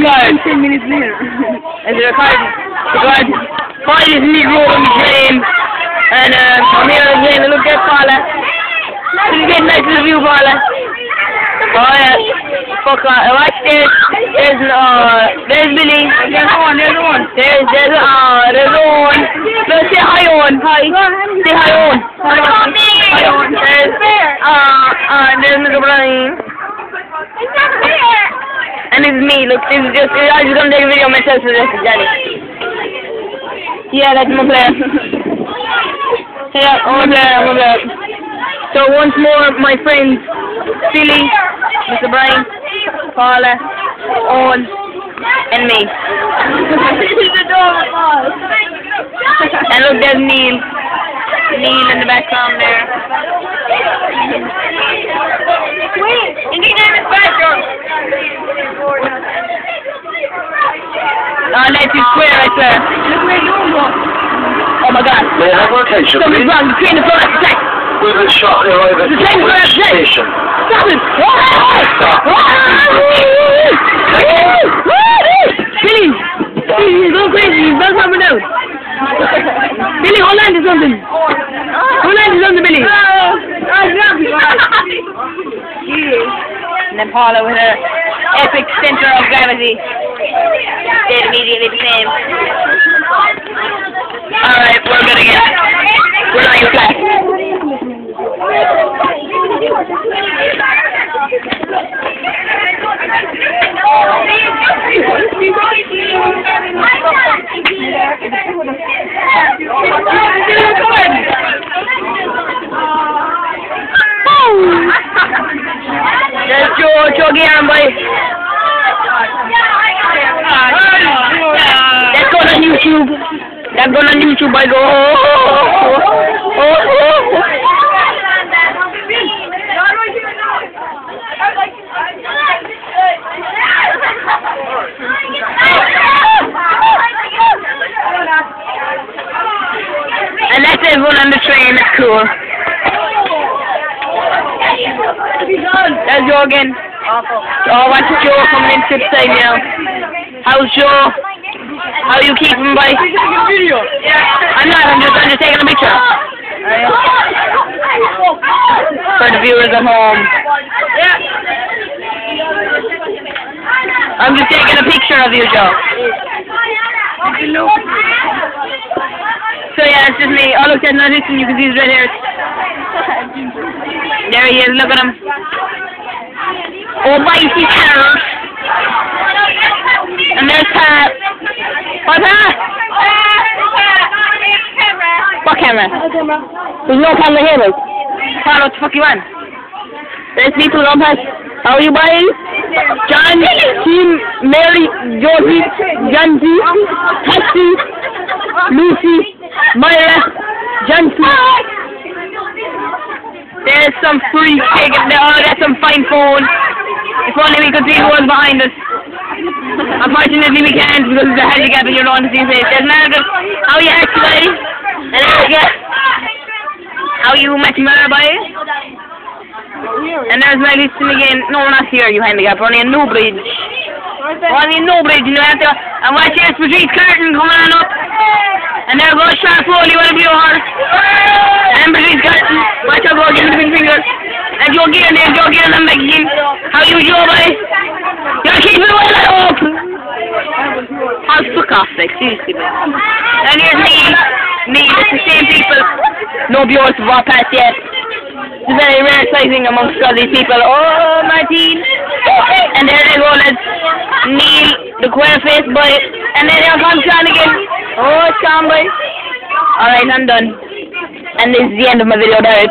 record? 10 minutes later. Is it recording? Good. Paul is in the room playing. And I'm here again and look at Paula. It's a nice little view, Paula. Oh yeah. Fuck on. Watch this. There's Billy. There's one. There's one. There's one. Let's say hi on. Hi. Say hi on. Hi on. There's Mr. Brian. It's not here. And it's me. Look, this is just. I just gonna take a video myself for this, Johnny. Yeah, that's my plan. Yeah, I'm a player. So once more, my friends, Billy, Mr. Brian, Paula, Owen, and me. And look, there's Neil. Neil in the background there. Wait, you need in the background. Oh, let's be square right there. Look where you're going. Oh my God. May I have location, Something's please? wrong. The train is going to attack. We've been shot there over The train is going to attack. station. Stop it. Billy. Billy, he's going crazy. He's not coming out. Billy, hold on to something. Hold on to something, Billy. And then Paula with her epic center of gravity. Stayed immediately the same. Alright, we're good again. We're not in class. There's Joe Georoid, boy. That's going on YouTube. That's going on YouTube, boy. Go. And that's everyone on the train. That's cool. That's Joe again. Oh, watch Joe coming in trip side now. How's Joe? How you keeping, boy? I'm not. I'm just taking a picture. For the viewers at home. I'm just taking a picture of you, Joe. So yeah, it's just me. Oh look, there's not listening. You can see his red hair. There he is. Look at him. Oh, mighty terror. And there's Pat. What's that? What camera? There's no camera here, look. Pat, what the fuck you want? There's people on Pat. How are you, boys? John, Team, Mary, Josie, Jancy, Patsy, Lucy, Myra, Jancy. There's some freak taking. Oh, that's some fine phone. If only we could see who was behind us. Unfortunately, we can't because there's a handicap and you don't want to see his face. There's another. How are you actually? And there how are you, Matthew Miller, boy? And there's my listing again. No, we're not here, you handicap. We're only in New Bridge. Only in New Bridge, you know. And watch this, Patrice Curtin coming on up. And there goes Sean Foley, one of you are. And Patrice Curtin. Watch her go, give me the big finger. And Joe Gear there, Joe Gear and Magazine. How you, Joe, boy? You're keeping it well, I hope. How fuck off, like, seriously, man. And here's me. It's the same people. No viewers have walked past yet. It's very rare sizing amongst all these people. Oh, Martine. And there they go, lads. Neil, the queer face boy. And then here comes Sean again. Oh, Sean boy. Alright, I'm done. And this is the end of my video there.